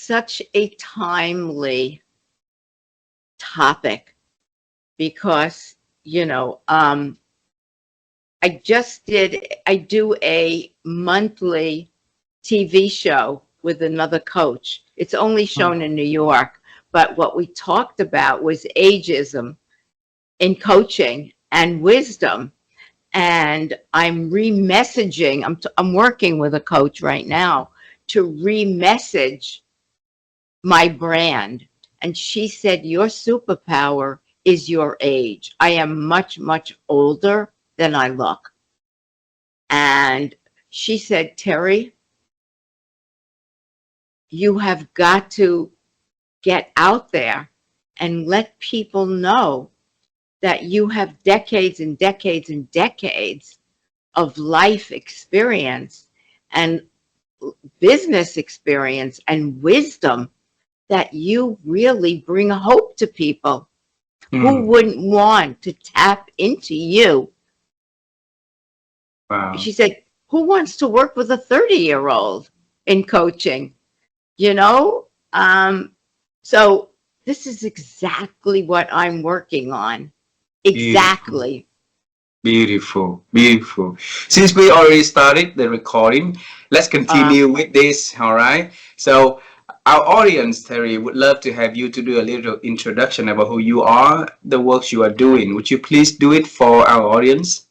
such a timely topic because, I do a monthly TV show with another coach. It's only shown in New York, but what we talked about was ageism in coaching and wisdom. And I'm re-messaging, I'm working with a coach right now to re-message my brand. And she said, your superpower is your age. I am much, much older than I look. And she said, Terry, you have got to get out there and let people know that you have decades and decades and decades of life experience and business experience and wisdom, that you really bring hope to people. Who wouldn't want to tap into you? Wow. She said, who wants to work with a 30-year-old in coaching? So this is exactly what I'm working on. Exactly. Beautiful, beautiful. Since we already started the recording, let's continue with this, all right? So our audience, Terry, would love to have you to do a little introduction about who you are, the works you are doing. Would you please do it for our audience?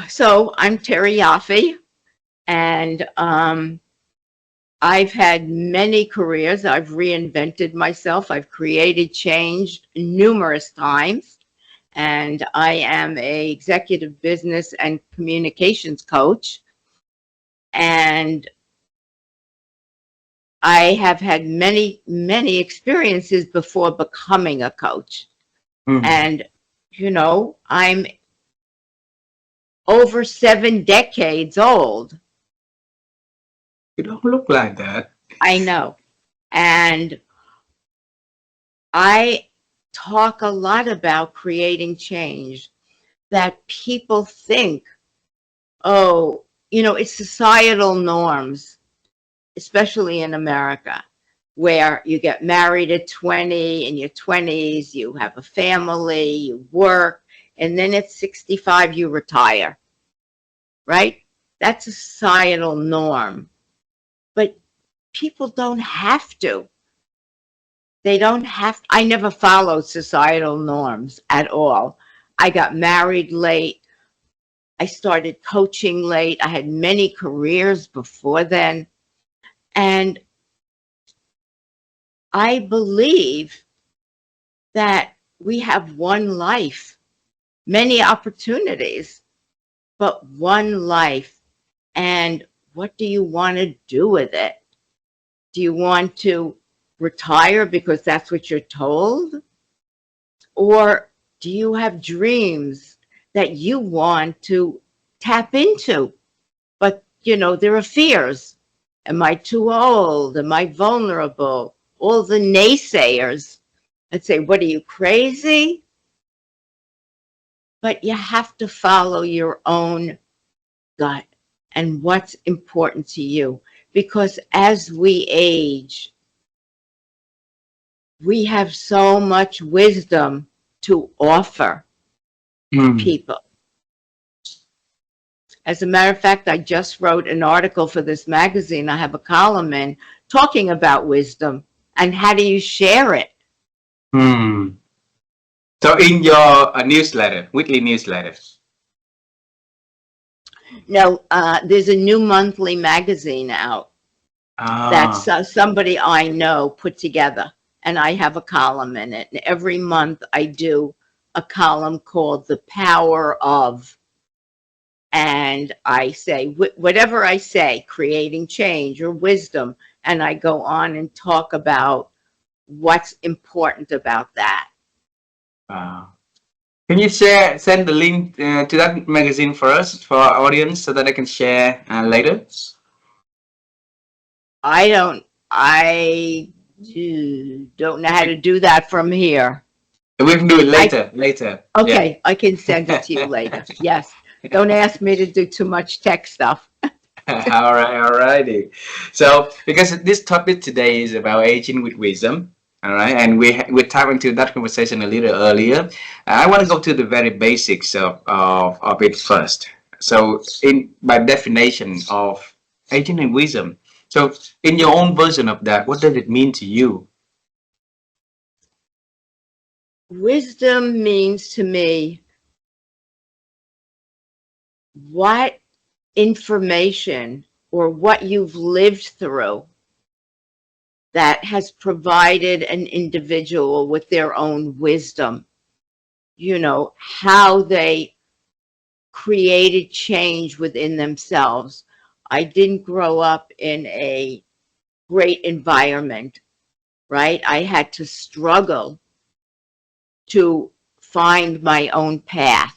So I'm Terry Yoffe, and I've had many careers. I've reinvented myself. I've created change numerous times. And I am a executive business and communications coach. And I have had many, many experiences before becoming a coach. And, I'm over 7 decades old. You don't look like that. I know. And I talk a lot about creating change, that people think, it's societal norms, especially in America, where you get married at 20, in your 20s, you have a family, you work, and then at 65, you retire, right? That's a societal norm. But people don't have to. They don't have, I never followed societal norms at all. I got married late. I started coaching late. I had many careers before then. And I believe that we have one life, many opportunities, but one life. And what do you want to do with it? Do you want to retire because that's what you're told? Or do you have dreams that you want to tap into? But, there are fears. Am I too old? Am I vulnerable? All the naysayers that say, what are you, crazy? But you have to follow your own gut and what's important to you. Because as we age, we have so much wisdom to offer people. As a matter of fact, I just wrote an article for this magazine. I have a column in talking about wisdom and how do you share it. So in your newsletter, weekly newsletter? No, there's a new monthly magazine out that's somebody I know put together. And I have a column in it. And every month I do a column called The Power Of. And I say, whatever I say, creating change or wisdom. And I go on and talk about what's important about that. Can you send the link to that magazine for us, for our audience, so that I can share later? I don't know how to do that from here. We can do it later. Okay, yeah. I can send it to you later. Yes. Don't ask me to do too much tech stuff. All righty. So, because this topic today is about aging with wisdom, all right, and we tapped into that conversation a little earlier. I want to go to the very basics of it first. So, in by definition of aging and wisdom, so in your own version of that, what does it mean to you? Wisdom means to me what information or what you've lived through that has provided an individual with their own wisdom, how they created change within themselves. I didn't grow up in a great environment, right? I had to struggle to find my own path,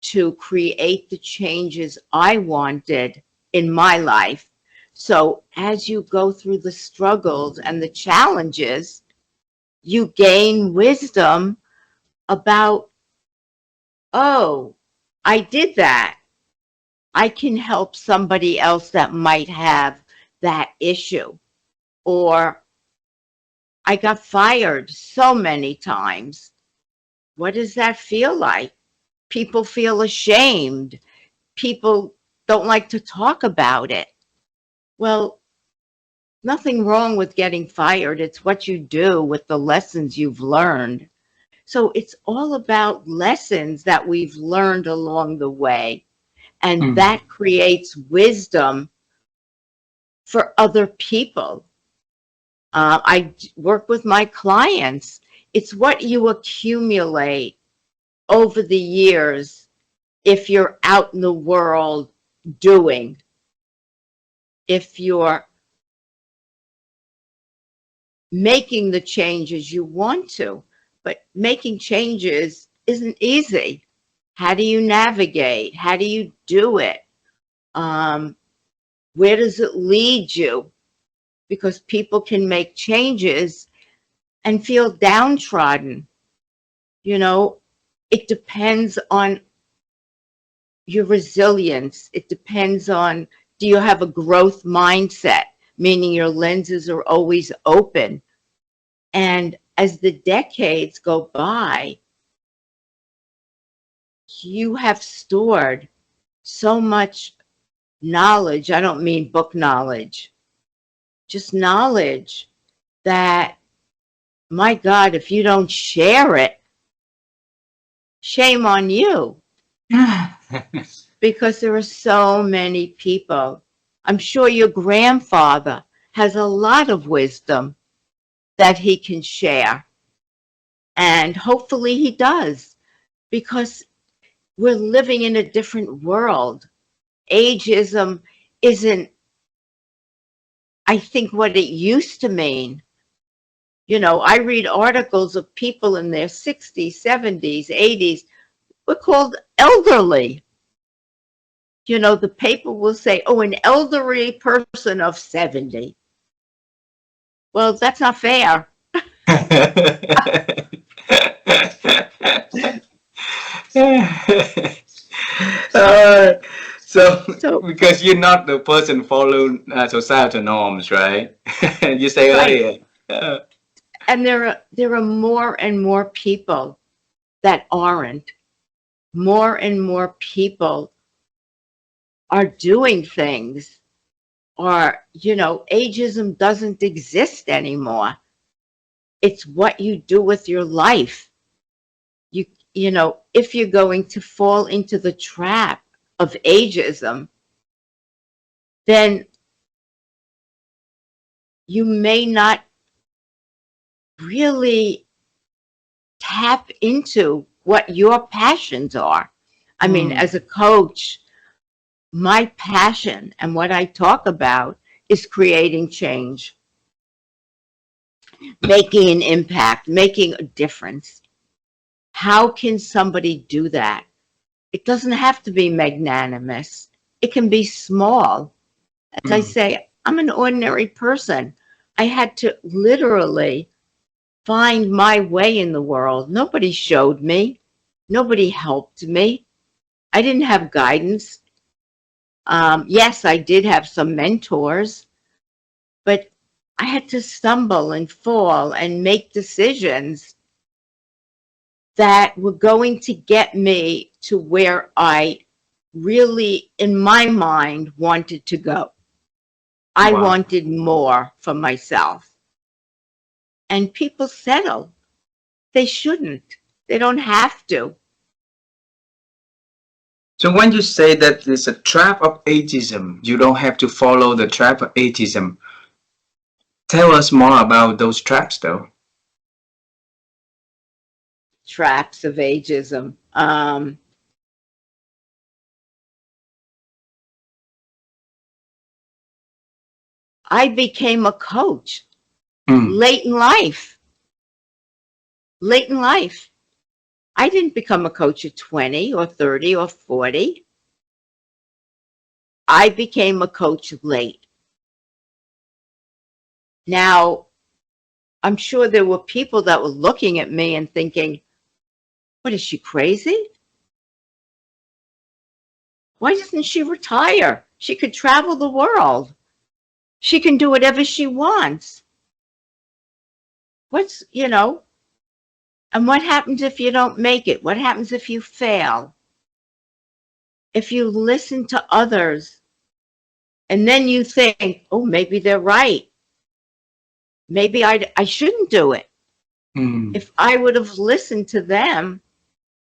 to create the changes I wanted in my life. So as you go through the struggles and the challenges, you gain wisdom about, oh, I did that. I can help somebody else that might have that issue. Or I got fired so many times. What does that feel like? People feel ashamed. People don't like to talk about it. Well, nothing wrong with getting fired. It's what you do with the lessons you've learned. So it's all about lessons that we've learned along the way. And Mm. that creates wisdom for other people. I work with my clients. It's what you accumulate over the years if you're out in the world doing, if you're making the changes you want to. But making changes isn't easy. How do you navigate? How do you do it? Where does it lead you? Because people can make changes and feel downtrodden. It depends on your resilience. It depends on, do you have a growth mindset, meaning your lenses are always open? And as the decades go by, you have stored so much knowledge. I don't mean book knowledge, just knowledge that, my God, if you don't share it, shame on you. Because there are so many people. I'm sure your grandfather has a lot of wisdom that he can share. And hopefully he does, because we're living in a different world. Ageism isn't, I think, what it used to mean. I read articles of people in their 60s, 70s, 80s. We're called elderly. The paper will say, oh, an elderly person of 70. Well, that's not fair. uh, so, So, because you're not the person following societal norms, right? You say right. earlier. Uh, And there are more and more people that aren't. More and more people are doing things, or, ageism doesn't exist anymore. It's what you do with your life. If you're going to fall into the trap of ageism, then you may not really tap into what your passions are. I mean, mm, as a coach, my passion and what I talk about is creating change, making an impact, making a difference. How can somebody do that? It doesn't have to be magnanimous. It can be small. As I mm. say, I'm an ordinary person. I had to literally find my way in the world. Nobody showed me. Nobody helped me. I didn't have guidance. Yes, I did have some mentors, but I had to stumble and fall and make decisions that were going to get me to where I really, in my mind, wanted to go. I Wow. wanted more for myself. And people settle. They shouldn't. They don't have to. So when you say that there's a trap of ageism, you don't have to follow the trap of ageism. Tell us more about those traps, though. Traps of ageism. I became a coach Mm. late in life. Late in life. I didn't become a coach at 20 or 30 or 40. I became a coach late. Now, I'm sure there were people that were looking at me and thinking, what is she crazy? Why doesn't she retire? She could travel the world. She can do whatever she wants. And what happens if you don't make it? What happens if you fail? If you listen to others and then you think, oh, maybe they're right. Maybe I shouldn't do it. Mm. If I would have listened to them,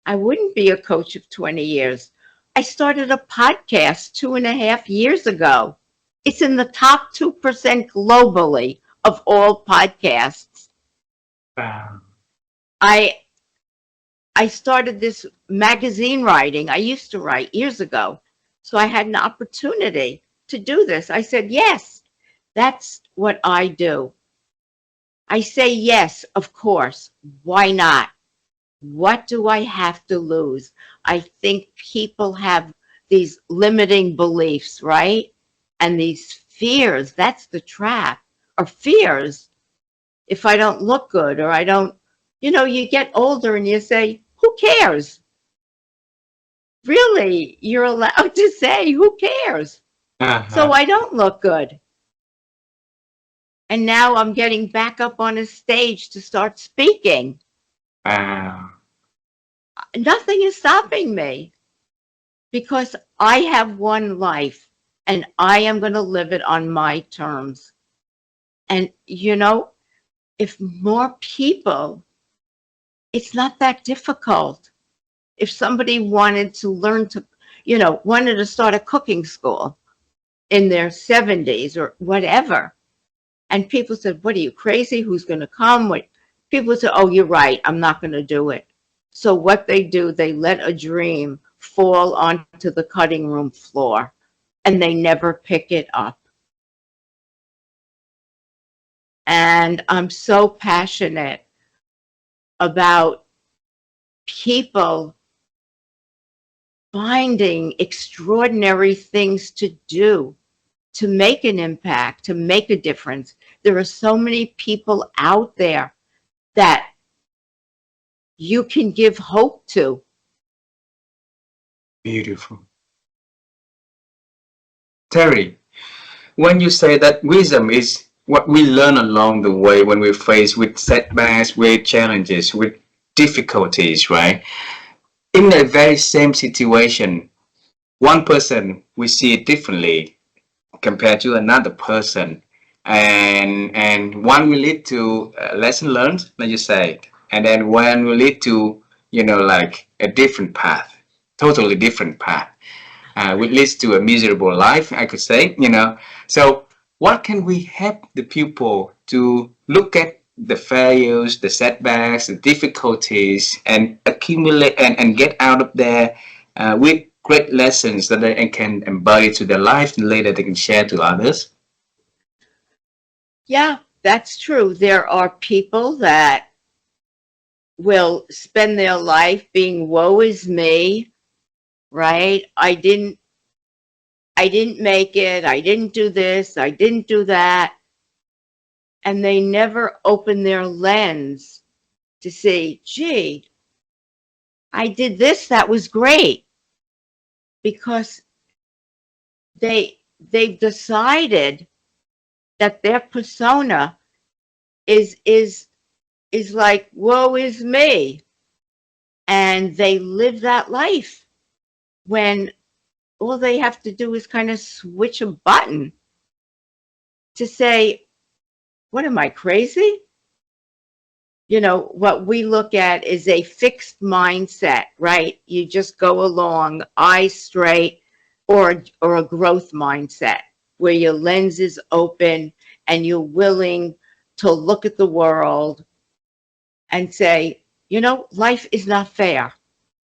I wouldn't be a coach of 20 years. I started a podcast 2.5 years ago. It's in the top 2% globally of all podcasts. Wow. I started this magazine writing. I used to write years ago. So I had an opportunity to do this. I said, yes, that's what I do. I say yes, of course. Why not? What do I have to lose? I think people have these limiting beliefs, right? And these fears, that's the trap, or fears. If I don't look good or I don't, you get older and you say, who cares? Really, you're allowed to say, who cares? So Uh-huh. I don't look good. And now I'm getting back up on a stage to start speaking. Wow. Nothing is stopping me because I have one life and I am going to live it on my terms. And, if more people, it's not that difficult. If somebody wanted to learn to, wanted to start a cooking school in their 70s or whatever, and people said, what are you, crazy? Who's going to come? People said, oh, you're right. I'm not going to do it. So what they do, they let a dream fall onto the cutting room floor and they never pick it up. And I'm so passionate about people finding extraordinary things to do, to make an impact, to make a difference. There are so many people out there that you can give hope to. Beautiful. Terry, when you say that wisdom is what we learn along the way when we're faced with setbacks, with challenges, with difficulties, right? In the very same situation, one person we see it differently compared to another person, and one will lead to a lesson learned, like you say, and then one will lead to like a different path, totally different path, which leads to a miserable life, I could say. So what can we help the people to look at the failures, the setbacks, the difficulties, and accumulate and get out of there with great lessons that they can embody to their life and later they can share to others? Yeah, that's true. There are people that will spend their life being woe is me, right? I didn't make it. I didn't do this. I didn't do that. And they never open their lens to say, gee, I did this. That was great. Because they've decided that their persona is like, woe is me, and they live that life when all they have to do is kind of switch a button to say, what am I, crazy? You know, what we look at is a fixed mindset, right? You just go along, eyes straight, or a growth mindset where your lens is open and you're willing to look at the world and say, you know, life is not fair.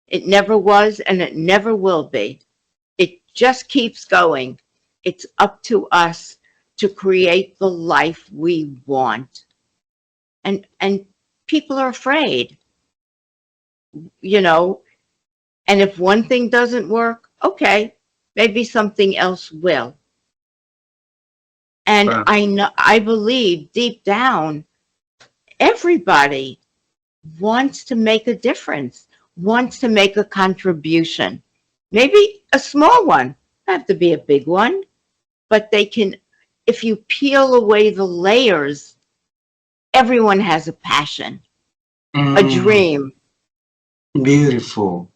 It never was and it never will be. It just keeps going. It's up to us to create the life we want. And people are afraid, you know, and if one thing doesn't work, okay, maybe something else will. And Wow. I know, I believe deep down, everybody wants to make a difference, wants to make a contribution. Maybe a small one, not have to be a big one, but they can, if you peel away the layers, everyone has a passion, a Mm, dream. beautiful.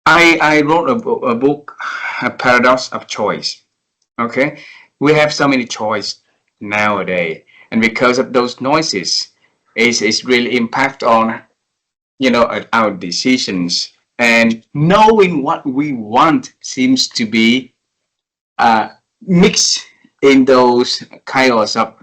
I wrote a book, A Paradox of Choice. Okay, we have so many choice nowadays, and because of those noises, it's really impact on, you know, our decisions. And knowing what we want seems to be mixed in those chaos of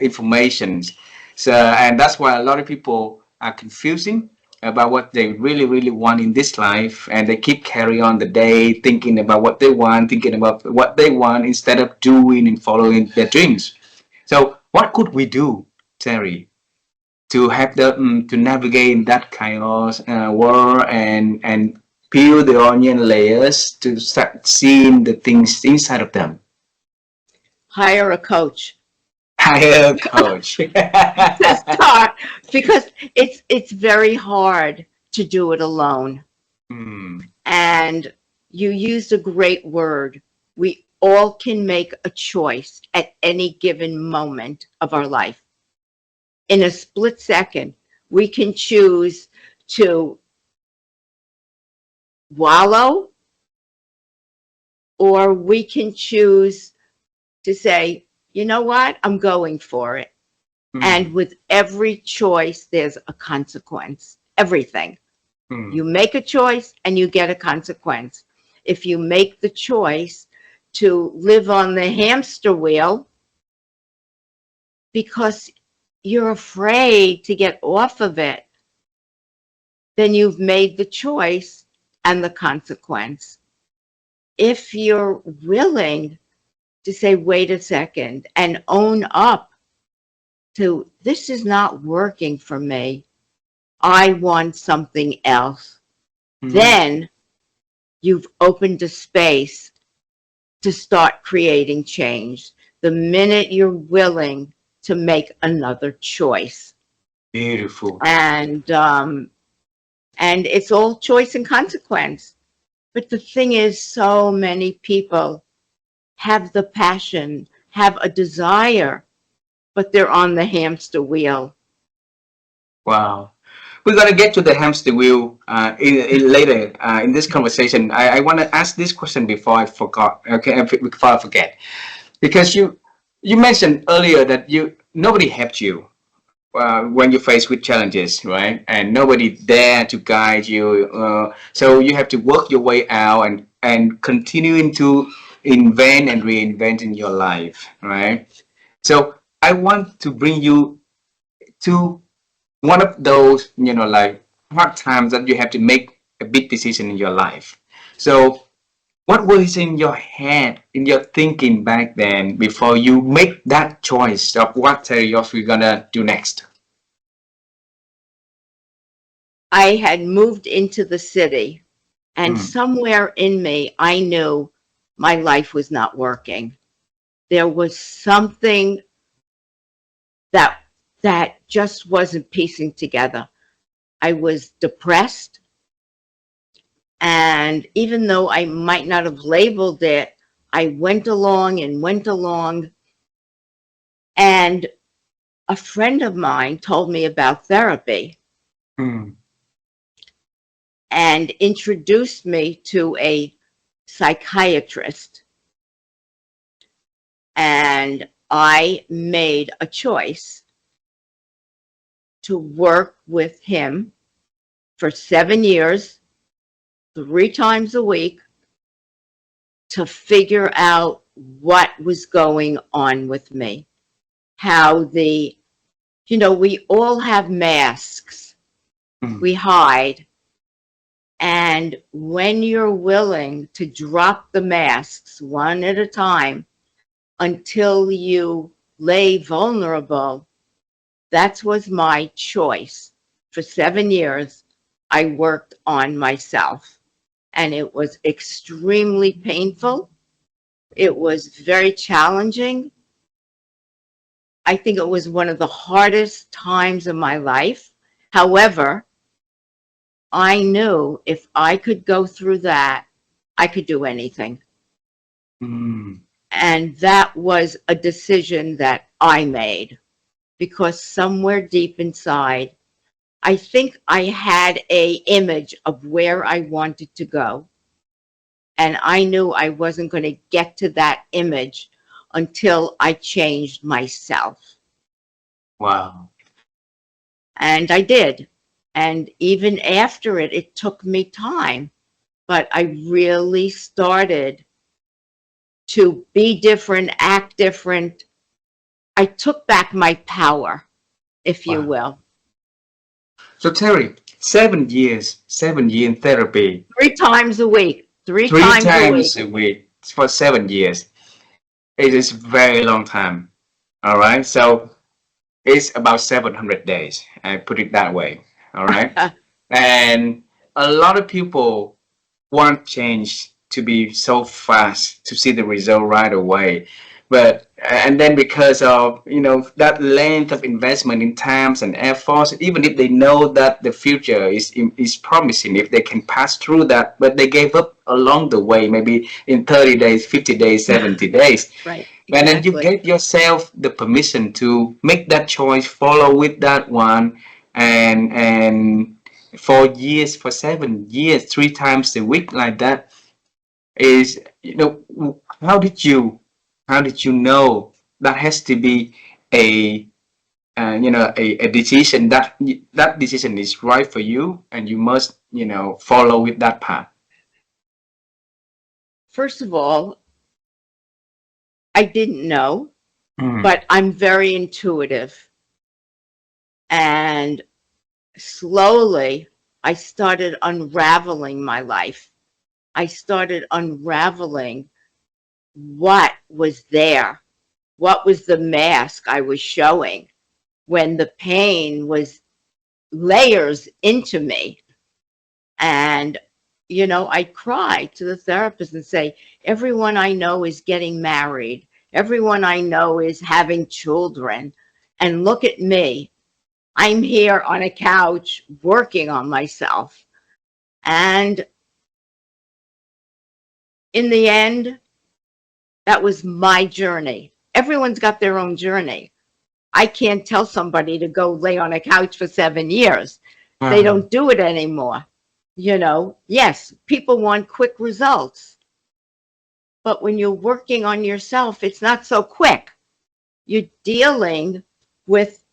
informations. So, and that's why a lot of people are confusing about what they really, really want in this life, and they keep carry on the day thinking about what they want, thinking about what they want instead of doing and following their dreams. So, what could we do, Terry, to have the to navigate that chaos world and peel the onion layers to start seeing the things inside of them? Hire a coach Hire coach. to start, because it's very hard to do it alone. Hmm. And you used a great word. We all can make a choice at any given moment of our life. In a split second, we can choose to wallow, or we can choose to say, you know what, I'm going for it. Hmm. And with every choice, there's a consequence. Everything. Hmm. You make a choice and you get a consequence. If you make the choice to live on the hamster wheel because you're afraid to get off of it, then you've made the choice and the consequence. If you're willing to say, wait a second, and own up to, this is not working for me, I want something else, Hmm. then you've opened a space to start creating change. The minute you're willing to make another choice. Beautiful. And it's all choice and consequence. But the thing is, so many people have the passion, have a desire, but they're on the hamster wheel. Wow. We're gonna get to the hamster wheel in later in this conversation. I want to ask this question before I forgot. Okay, before I forget, because you mentioned earlier that you nobody helped you when you face with challenges, right? And nobody there to guide you. So you have to work your way out and continuing to invent and reinvent in your life, right? So I want to bring you to one of those, you know, like hard times that you have to make a big decision in your life. So what was in your head, in your thinking back then before you make that choice of what Terry Yoffe you're gonna do next? I had moved into the city, and Mm, somewhere in me, I knew my life was not working. There was something that just wasn't piecing together. I was depressed. And even though I might not have labeled it, I went along and went along. And a friend of mine told me about therapy Mm. and introduced me to a psychiatrist. And I made a choice to work with him for 7 years, 3 times a week, to figure out what was going on with me. How we all have masks. Mm. We hide. And when you're willing to drop the masks one at a time until you lay vulnerable, that was my choice. For 7 years, I worked on myself, and it was extremely painful. It was very challenging. I think it was one of the hardest times of my life. However, I knew if I could go through that, I could do anything. Mm. And that was a decision that I made because somewhere deep inside, I think I had a image of where I wanted to go. And I knew I wasn't going to get to that image until I changed myself. Wow. And I did. And even after it, it took me time. But I really started to be different, act different. I took back my power, if you Wow. will. So Terry, 7 years, 7 year in therapy, 3 times a week, three three times a week. times a week for 7 years. It is very long time. All right. So it's about 700 days. I put it that way. All right. And a lot of people want change to be so fast to see the result right away. But and then because of that length of investment in times and efforts, even if they know that the future is promising, if they can pass through that, but they gave up along the way, maybe in 30 days, 50 days, 70 days. Right, And then you exactly. gave yourself the permission to make that choice, follow with that one, and for years, for 7 years, 3 times a week like that is, how did you know that has to be a a decision that decision is right for you and you must follow with that path. First of all, I didn't know, Mm. but I'm very intuitive. And slowly, I started unraveling my life. I started unraveling what was there, what was the mask I was showing when the pain was layers into me. And, I'd cry to the therapist and say, everyone I know is getting married. Everyone I know is having children. And look at me. I'm here on a couch working on myself. And in the end, that was my journey. Everyone's got their own journey. I can't tell somebody to go lay on a couch for 7 years. They Uh-huh. don't do it anymore. Yes, people want quick results. But when you're working on yourself, it's not so quick. You're dealing with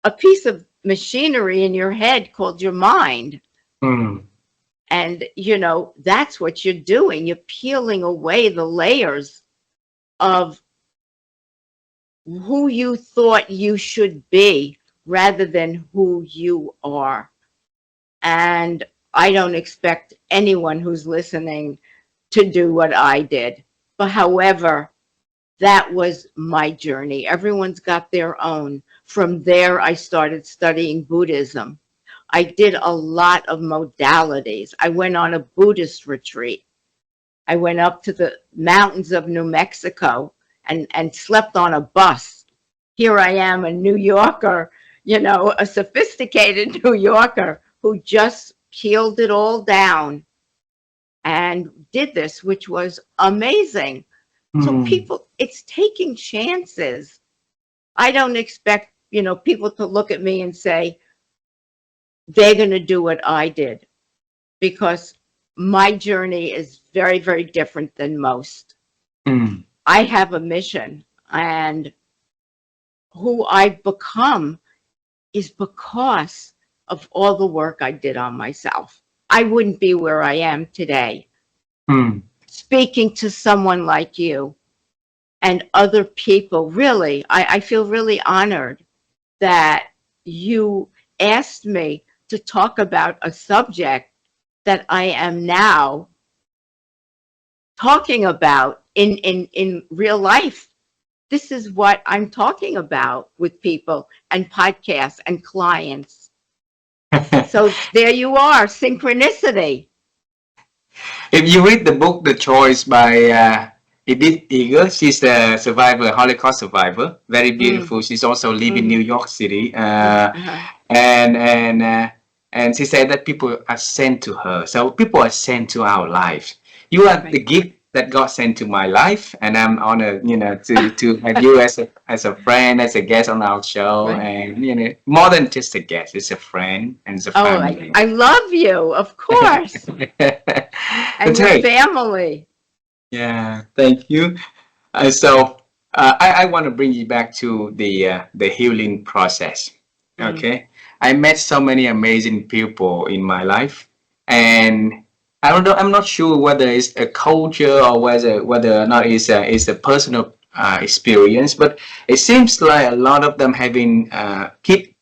a piece of machinery in your head called your mind. Mm. And, that's what you're doing. You're peeling away the layers of who you thought you should be rather than who you are. And I don't expect anyone who's listening to do what I did. But however, that was my journey. Everyone's got their own. From there, I started studying Buddhism. I did a lot of modalities. I went on a Buddhist retreat. I went up to the mountains of New Mexico and slept on a bus. Here I am, a New Yorker, a sophisticated New Yorker who just peeled it all down and did this, which was amazing. So people, it's taking chances. I don't expect, people to look at me and say, they're going to do what I did, because my journey is very, very different than most. I have a mission, and who I've become is because of all the work I did on myself. I wouldn't be where I am today. Speaking to someone like you and other people, really, I feel really honored that you asked me to talk about a subject that I am now talking about in real life. This is what I'm talking about with people and podcasts and clients. So there you are, synchronicity. If you read the book The Choice by Edith Eger, she's a survivor, Holocaust survivor, very beautiful. She's also live in New York City, and she said that people are sent to her. So people are sent to our lives. You are the gift that God sent to my life, and I'm honored, to have you as a friend, as a guest on our show, and more than just a guest, it's a friend and it's a family. I love you, of course, and your family. Yeah, thank you. I want to bring you back to the healing process. Okay, I met so many amazing people in my life, and I don't know. I'm not sure whether it's a culture or whether or not it's a personal experience, but it seems like a lot of them having keep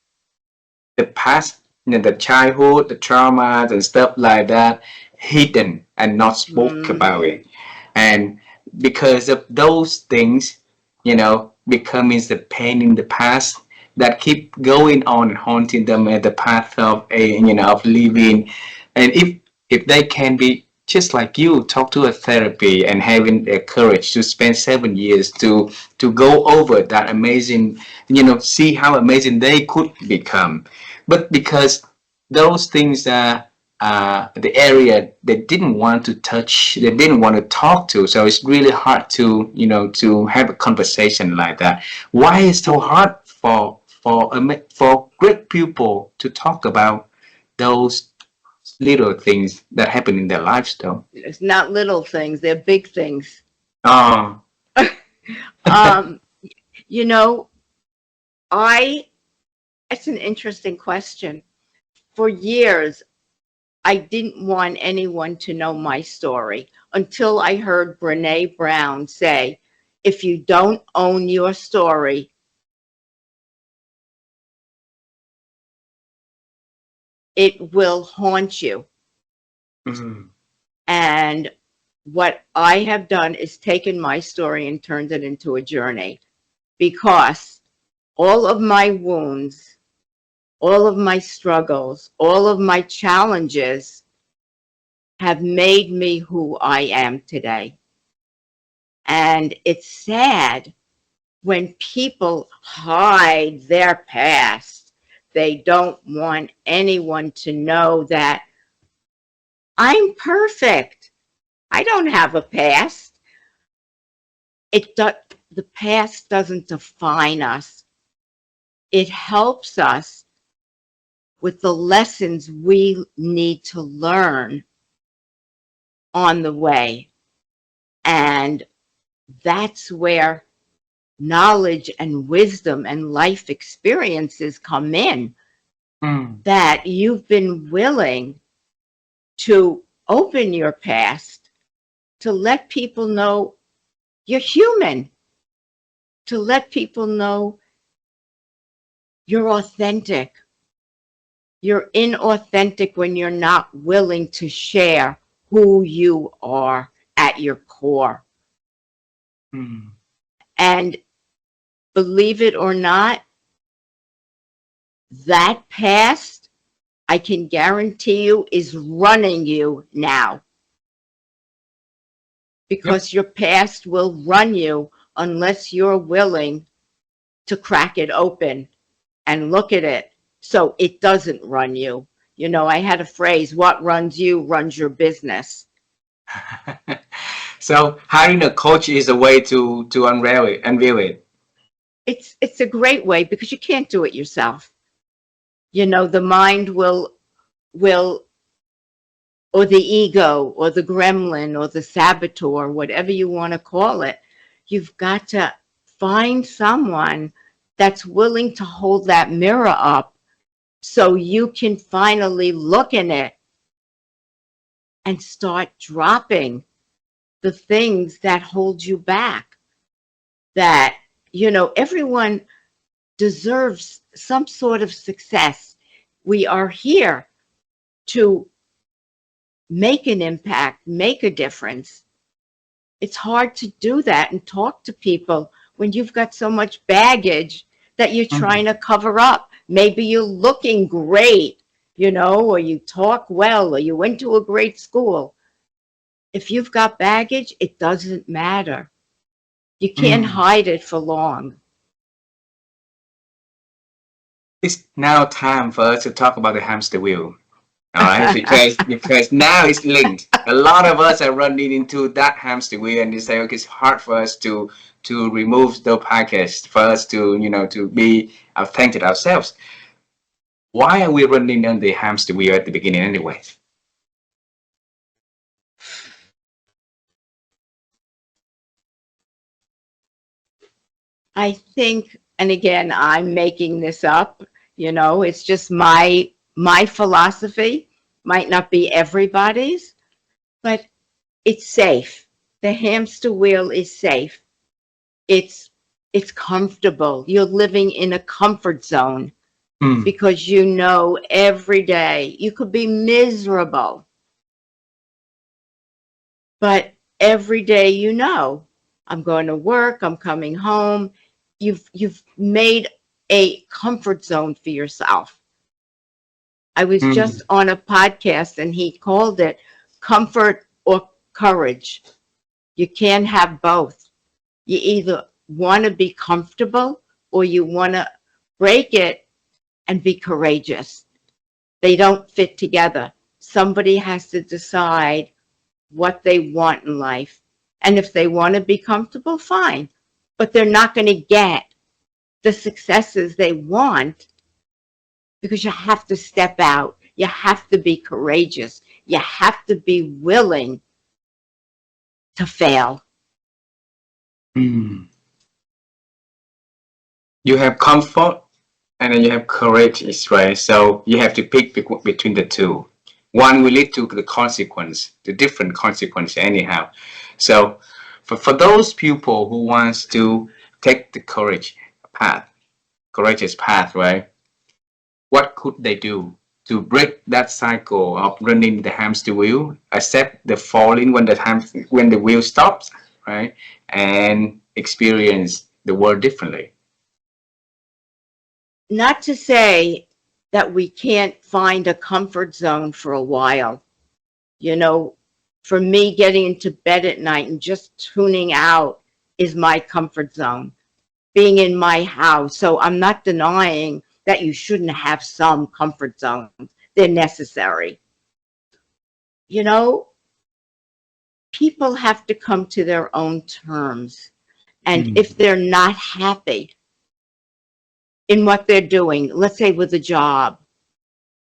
the past, the childhood, the traumas and stuff like that hidden and not spoke about it. And because of those things, becoming the pain in the past that keep going on and haunting them at the path of of living. And if they can be just like you, talk to a therapy and having the courage to spend 7 years to go over that amazing, see how amazing they could become. But because those things are the area they didn't want to touch, they didn't want to talk to, so it's really hard to to have a conversation like that. Why is it so hard for great people to talk about those little things that happen in their lives, though? It's not little things, they're big things. Oh. You know, it's an interesting question. For years, I didn't want anyone to know my story until I heard Brene Brown say, if you don't own your story, it will haunt you. And what I have done is taken my story and turned it into a journey, because all of my wounds, all of my struggles, all of my challenges have made me who I am today. And it's sad when people hide their past. They don't want anyone to know that I'm perfect. I don't have a past. The past doesn't define us. It helps us with the lessons we need to learn on the way. And that's where knowledge and wisdom and life experiences come in, that you've been willing to open your past, to let people know you're human, to let people know you're authentic. You're inauthentic when you're not willing to share who you are at your core. And believe it or not, that past, I can guarantee you, is running you now. Because your past will run you unless you're willing to crack it open and look at it so it doesn't run you. I had a phrase, what runs you runs your business. So hiring a coach is a way to unveil it. It's a great way because you can't do it yourself. You know, the mind will or the ego or the gremlin or the saboteur, whatever you want to call it, you've got to find someone that's willing to hold that mirror up so you can finally look in it and start dropping the things that hold you back. That, you know, everyone deserves some sort of success. We are here to make an impact, make a difference. It's hard to do that and talk to people when you've got so much baggage that you're trying to cover up. Maybe you're looking great, you know, or you talk well, or you went to a great school. If you've got baggage, it doesn't matter. You can't hide it for long. It's now time for us to talk about the hamster wheel. All right, because now it's linked. A lot of us are running into that hamster wheel, and they say, okay, it's hard for us to remove the package, for us to to be authentic ourselves. Why are we running on the hamster wheel at the beginning anyway? I think, and again, I'm making this up, you know, it's just my philosophy. Might not be everybody's, but it's safe. The hamster wheel is safe. It's it's comfortable. You're living in a comfort zone because you know every day you could be miserable, but every day you know I'm going to work, I'm coming home. You've made a comfort zone for yourself. I was just on a podcast and he called it comfort or courage. You can't have both. You either want to be comfortable or you want to break it and be courageous. They don't fit together. Somebody has to decide what they want in life. And if they want to be comfortable, fine. But they're not going to get the successes they want because you have to step out. You have to be courageous. You have to be willing to fail. You have comfort and then you have courage, right? So you have to pick between the two. One will lead to the consequence, the different consequence anyhow. So for those people who wants to take the courageous path, right? What could they do to break that cycle of running the hamster wheel, accept the falling when the wheel stops, right? And experience the world differently. Not to say that we can't find a comfort zone for a while. You know, for me, getting into bed at night and just tuning out is my comfort zone. Being in my house. So I'm not denying that you shouldn't have some comfort zones. They're necessary. You know, people have to come to their own terms. And if they're not happy in what they're doing, let's say with a job,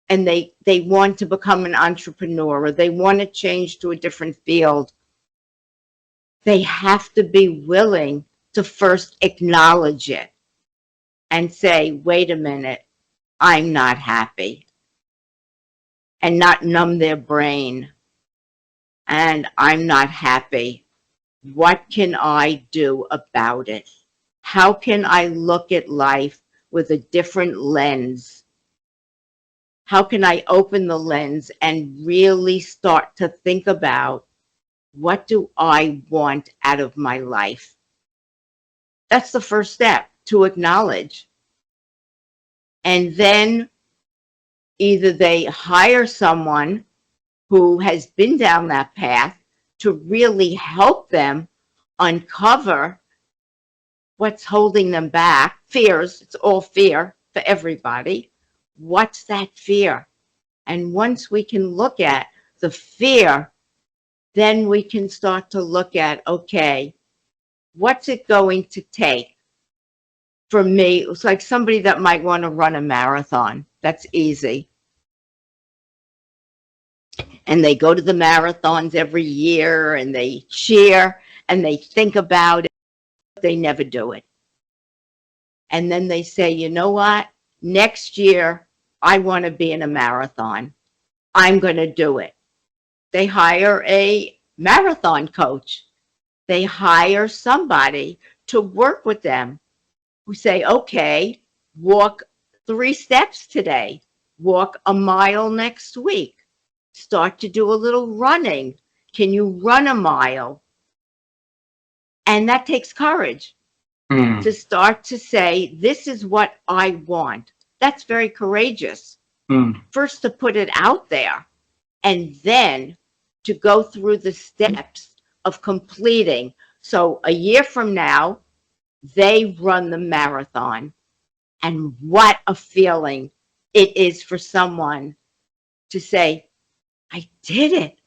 and they want to become an entrepreneur or they want to change to a different field, they have to be willing to first acknowledge it and say, wait a minute, I'm not happy, and not numb their brain. And I'm not happy. What can I do about it? How can I look at life with a different lens? How can I open the lens and really start to think about what do I want out of my life? That's the first step, to acknowledge. And then either they hire someone who has been down that path to really help them uncover what's holding them back. Fears, it's all fear for everybody. What's that fear? And once we can look at the fear then we can start to look at, okay, what's it going to take for me? It's like somebody that might want to run a marathon. That's easy. And they go to the marathons every year and they cheer and they think about it. They never do it. And then they say, you know what? Next year, I want to be in a marathon. I'm going to do it. They hire a marathon coach. They hire somebody to work with them who say, okay, walk 3 steps today, walk a mile next week, start to do a little running. Can you run a mile? And that takes courage to start to say, this is what I want. That's very courageous. First to put it out there and then to go through the steps of completing. So a year from now, they run the marathon. And what a feeling it is for someone to say, I did it.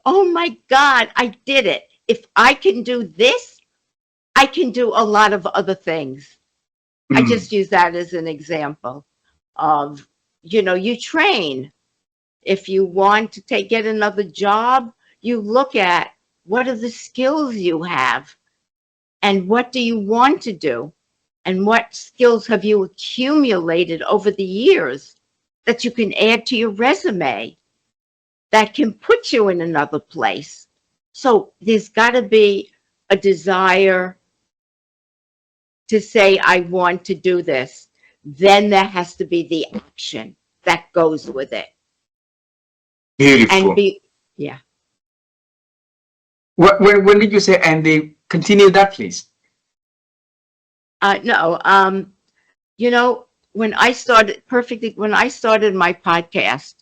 Oh my God, I did it. If I can do this, I can do a lot of other things. I just use that as an example of, you train. If you want to get another job, you look at what are the skills you have and what do you want to do and what skills have you accumulated over the years that you can add to your resume that can put you in another place. So there's got to be a desire to say, I want to do this. Then there has to be the action that goes with it. Beautiful. And yeah. When did you say, and they continue that, please? No. When I started my podcast,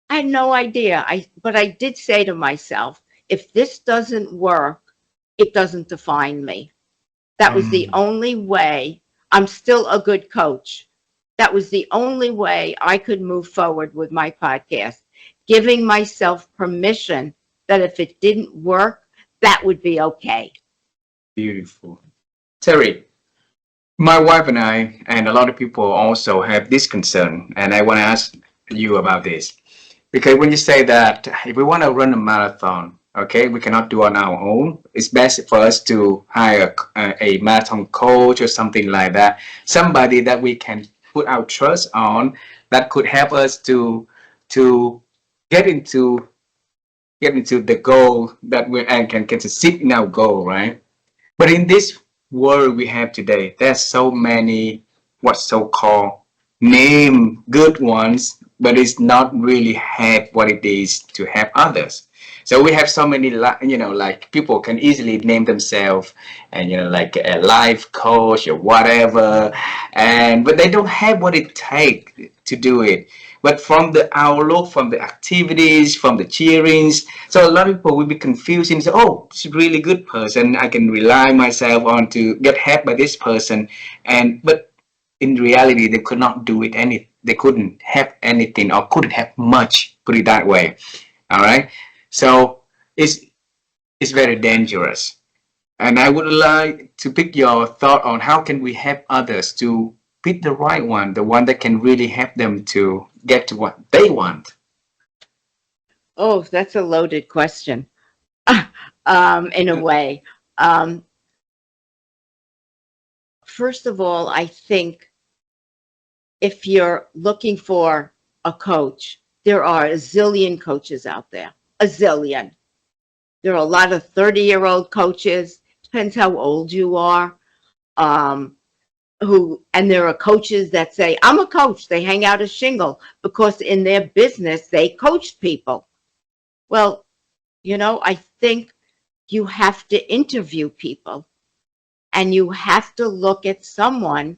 I had no idea. But I did say to myself, if this doesn't work, it doesn't define me. That was the only way. I'm still a good coach. That was the only way I could move forward with my podcast, giving myself permission that if it didn't work, that would be okay. Beautiful. Terry, my wife and I, and a lot of people also have this concern, and I want to ask you about this. Because when you say that if we want to run a marathon, okay, we cannot do on our own. It's best for us to hire a marathon coach or something like that. Somebody that we can put our trust on that could help us to get into the goal that we and can succeed in our goal, right? But in this world we have today, there's so many what's so-called name good ones, but it's not really have what it is to help others. So we have so many, like people can easily name themselves, and like a life coach or whatever, but they don't have what it takes to do it. But from the outlook, from the activities, from the cheerings, so a lot of people will be confused and say, "Oh, it's a really good person. I can rely myself on to get help by this person," but in reality, they could not do it they couldn't have anything or couldn't have much, put it that way. All right. So it's very dangerous. And I would like to pick your thought on how can we help others to pick the right one, the one that can really help them to get to what they want. Oh, that's a loaded question. In a way. First of all, I think if you're looking for a coach, there are a zillion coaches out there. A zillion. There are a lot of 30-year-old coaches. Depends how old you are. And there are coaches that say, I'm a coach. They hang out a shingle because in their business, they coach people. Well, I think you have to interview people and you have to look at someone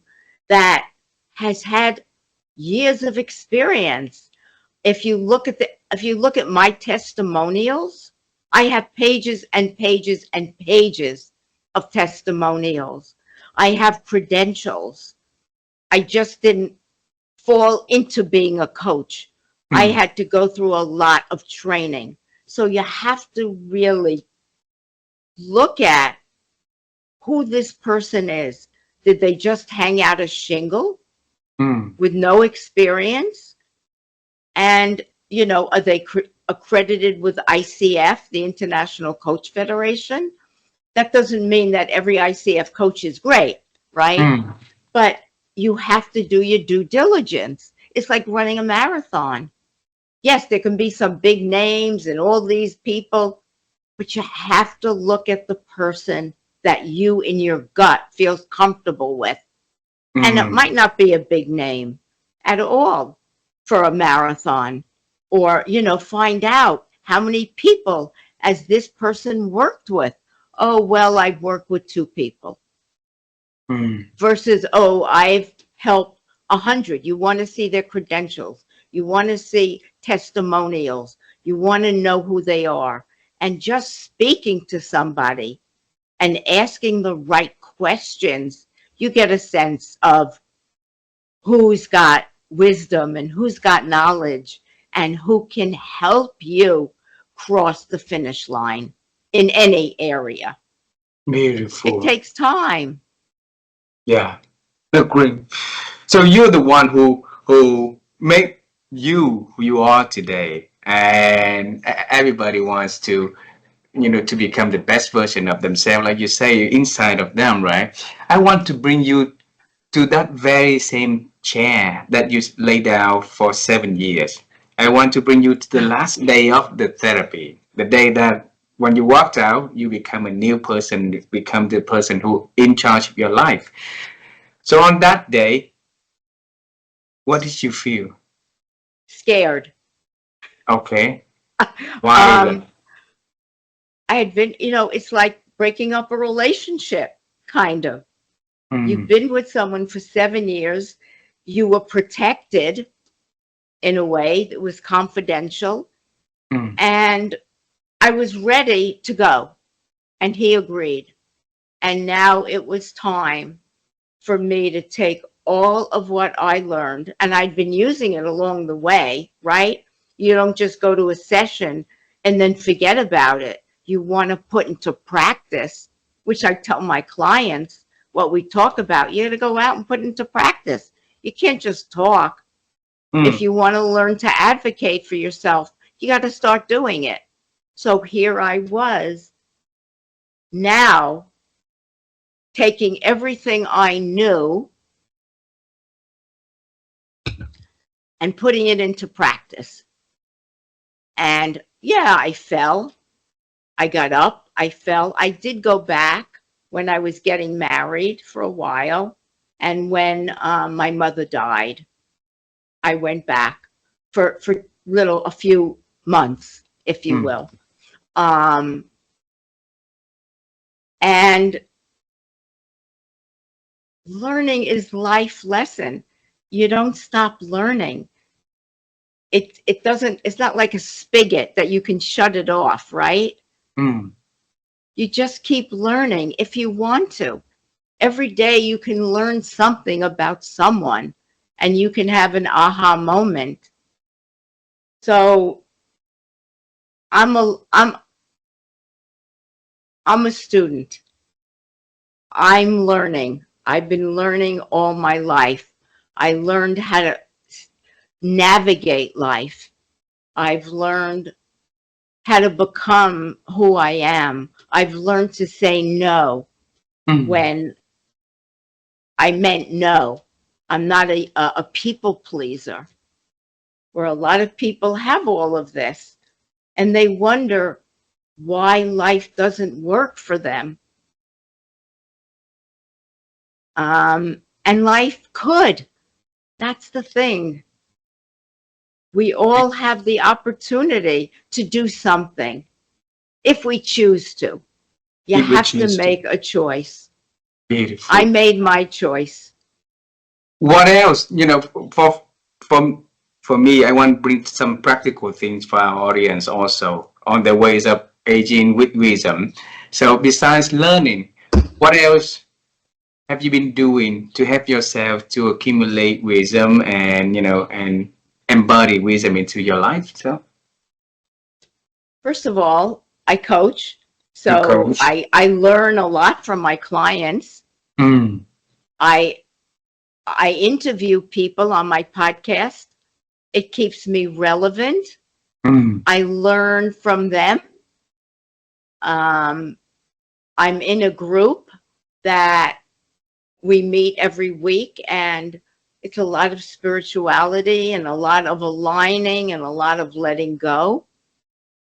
that has had years of experience. If you look at my testimonials, I have pages and pages and pages of testimonials. I have credentials. I just didn't fall into being a coach. I had to go through a lot of training. So you have to really look at who this person is. Did they just hang out a shingle Mm. with no experience? And, are they accredited with ICF, the International Coach Federation? That doesn't mean that every ICF coach is great, right? Mm. But you have to do your due diligence. It's like running a marathon. Yes, there can be some big names and all these people, but you have to look at the person that you in your gut feels comfortable with. And it Mm. might not be a big name at all for a marathon, or, find out how many people has this person worked with. Oh, well, I've worked with 2 people Mm. versus, oh, I've helped 100. You want to see their credentials. You want to see testimonials. You want to know who they are. And just speaking to somebody and asking the right questions, you get a sense of who's got wisdom and who's got knowledge and who can help you cross the finish line in any area. It Beautiful. takes time. Yeah. Agree. So you're the one who make you who you are today, and everybody wants to, to become the best version of themselves, like you say, inside of them, right? I want to bring you to that very same chair that you lay down for 7 years. I want to bring you to the last day of the therapy, the day that when you walked out, you become a new person, you become the person who in charge of your life. So on that day, what did you feel? Scared. Okay, why is it? Um, I had been, it's like breaking up a relationship, kind of. You've Mm. been with someone for 7 years. You were protected in a way that was confidential. Mm. And I was ready to go. And he agreed. And now it was time for me to take all of what I learned, and I'd been using it along the way, right? You don't just go to a session and then forget about it. You want to put into practice, which I tell my clients what we talk about. You got to go out and put into practice. You can't just talk. If Mm. you want to learn to advocate for yourself, you got to start doing it. So here I was now taking everything I knew and putting it into practice. And yeah, I fell. I got up. I fell. I did go back when I was getting married for a while. And when my mother died, I went back for a few months, if you Mm. will. Um, and learning is life lesson. You don't stop learning. It doesn't, it's not like a spigot that you can shut it off, right? Mm. You just keep learning if you want to. Every day you can learn something about someone and you can have an aha moment. So I'm a I'm I'm a student. I'm learning. I've been learning all my life. I learned how to navigate life. I've learned how to become who I am. I've learned to say no Mm. when I meant no. I'm not a people pleaser, where a lot of people have all of this and they wonder why life doesn't work for them. And life could. That's the thing. We all have the opportunity to do something if we choose to. You If we have to choose to. make a choice. I Beautiful. made my choice. What else? For for me, I want to bring some practical things for our audience also on the ways of aging with wisdom. So besides learning, what else have you been doing to help yourself to accumulate wisdom and and embody wisdom into your life? So First of all, I coach. You So coach. I learn a lot from my clients. Mm, I I interview people on my podcast. It keeps me relevant. mm, I learn from them. Um, I'm in a group that we meet every week, and it's a lot of spirituality and a lot of aligning and a lot of letting go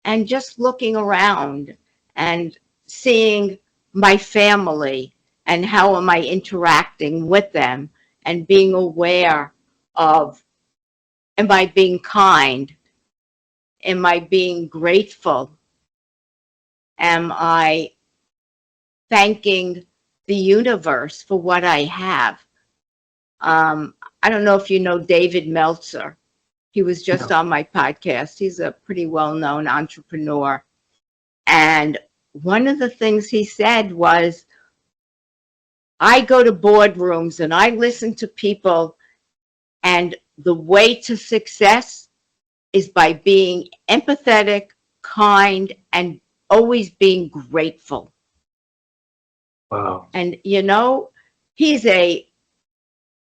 and just looking around and seeing my family and how am I interacting with them and being aware of, am I being kind? Am I being grateful? Am I thanking the universe for what I have? I don't know if you know David Meltzer. He was just no. on my podcast. He's a pretty well-known entrepreneur. And one of the things he said was, I go to boardrooms and I listen to people, and the way to success is by being empathetic, kind, and always being grateful. Wow. And, he's a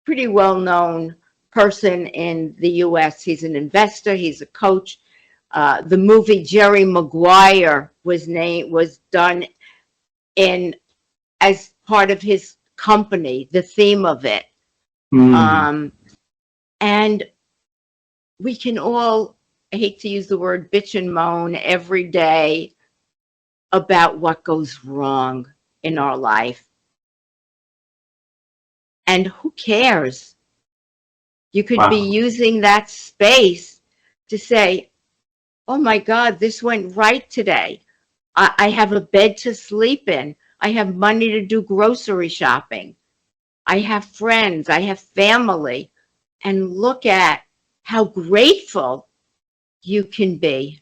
pretty well-known person in the US. He's an investor. He's a coach. The movie Jerry Maguire was done in as part of his company, the theme of it. Mm, Um, and we can all, I hate to use the word bitch and moan every day about what goes wrong in our life. And who cares? You could be wow. using that space to say, oh my God, this went right today. I have a bed to sleep in. I have money to do grocery shopping. I have friends. I have family. And look at how grateful you can be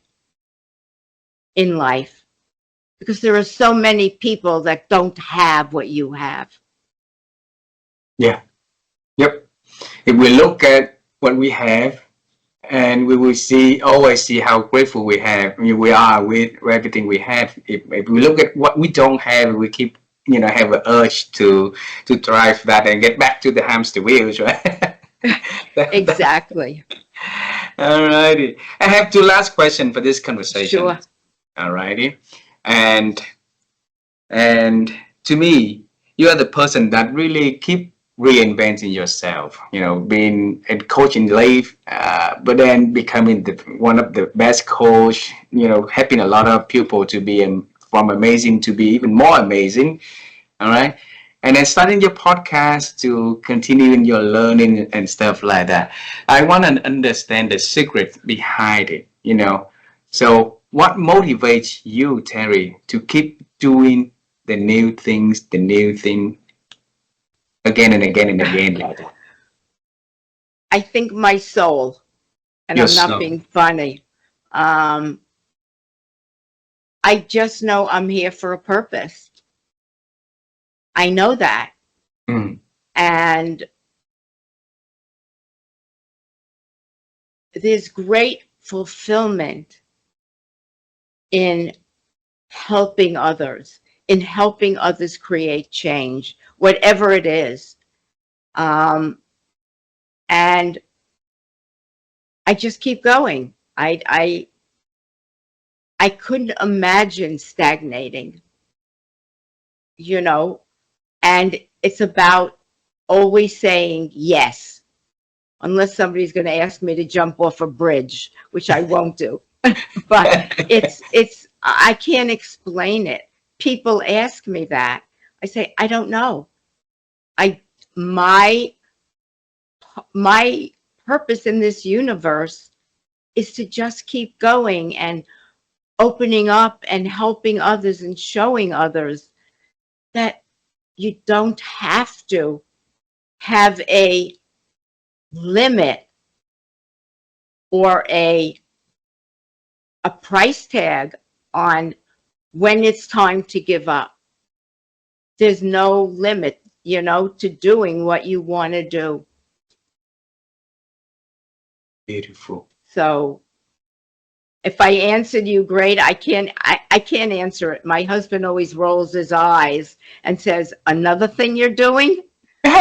in life, because there are so many people that don't have what you have. Yeah. Yep. If we look at what we have, and we will always see how grateful we have. I mean, we are with everything we have. If we look at what we don't have, we keep, have an urge to drive that and get back to the hamster wheels, right? That, Exactly. all righty. I have two last questions for this conversation. Sure. All righty. And and to me, you are the person that really keep reinventing yourself. Being a coach in life, but then becoming one of the best coach. Helping a lot of people to be from amazing to be even more amazing. All right. And then starting your podcast to continue in your learning and stuff like that. I want to understand the secret behind it. So what motivates you, Terry, to keep doing the new thing again and again and again like that? I think my soul, and Your I'm not soul. being funny. Um, I just know I'm here for a purpose. I know that. Mm, And there's great fulfillment in helping others create change, whatever it is. Um, and I just keep going. I couldn't imagine stagnating, you know, and it's about always saying yes, unless somebody's going to ask me to jump off a bridge, which I won't do. But I can't explain it. People ask me that. I say, I don't know. I, my, my purpose in this universe is to just keep going and opening up and helping others and showing others that you don't have to have a limit or a price tag on when it's time to give up. There's no limit, to doing what you want to do. beautiful. So If I answered you, great. I can't answer it. My husband always rolls his eyes and says, another thing you're doing? So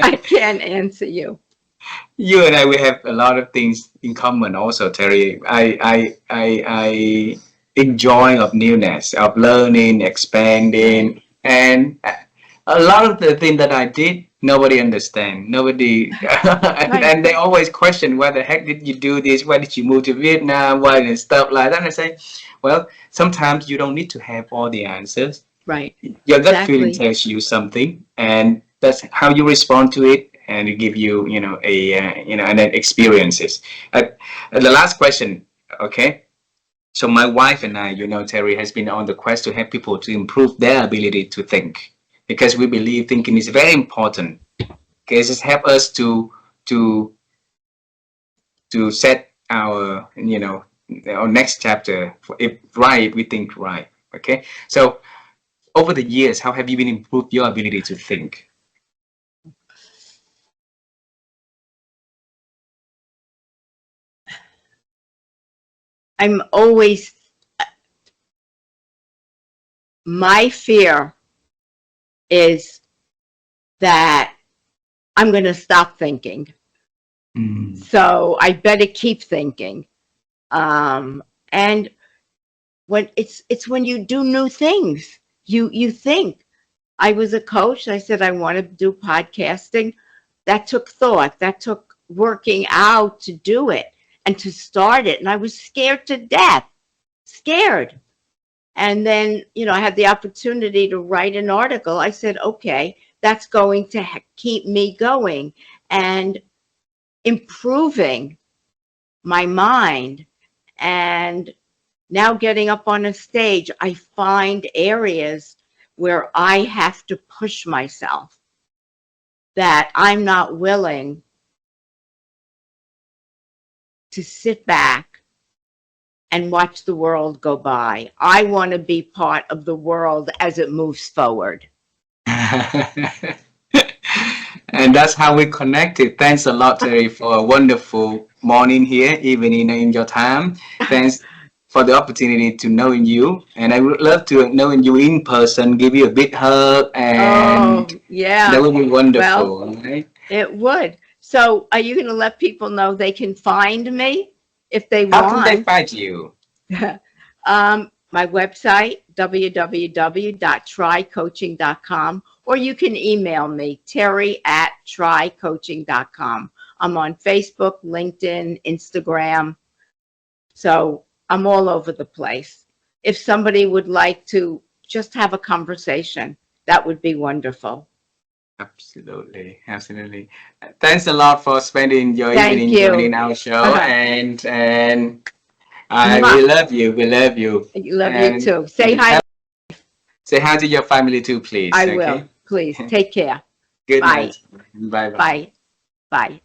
I can't answer you. You and I, we have a lot of things in common also, Terry. I enjoy of newness, of learning, expanding, and a lot of the things that I did, nobody understand. Nobody, Right. and they always question, why the heck did you do this? Why did you move to Vietnam? Why and stuff like that? And I say, well, sometimes you don't need to have all the answers. Right. Your gut feeling Exactly. tells you something, and that's how you respond to it, and it give you, and then experiences. The last question, okay? So my wife and I, Terry, has been on the quest to help people to improve their ability to think, because we believe thinking is very important. Because it helps us to set our, our next chapter. If right, we think right. Okay, so over the years, how have you been improved your ability to think? I'm always, my fear is that I'm going to stop thinking. Mm. So I better keep thinking. And when it's when you do new things, you think. I was a coach. I said, I want to do podcasting. That took thought. That took working out to do it and to start it. And I was scared to death, scared. And then, I had the opportunity to write an article. I said, okay, that's going to keep me going and improving my mind. And now getting up on a stage, I find areas where I have to push myself, that I'm not willing to sit back and watch the world go by. I want to be part of the world as it moves forward. And that's how we connected. Thanks a lot, Terry, for a wonderful morning here, evening in your time. Thanks for the opportunity to knowing you. And I would love to knowing you in person, give you a big hug, and yeah. that would be wonderful. Well, right? It would. So are you going to let people know they can find me if they How can they want? find you? My website, www.trycoaching.com, or you can email me, terry@trycoaching.com. I'm on Facebook, LinkedIn, Instagram. So I'm all over the place. If somebody would like to just have a conversation, that would be wonderful. Absolutely, absolutely. Thanks a lot for spending your Thank evening you. joining our show, and we love you. We love you. Love you And too. Say hi. say hi to your family too, please. I Okay. will. Please take care. Good Bye. night. Bye bye. Bye. Bye.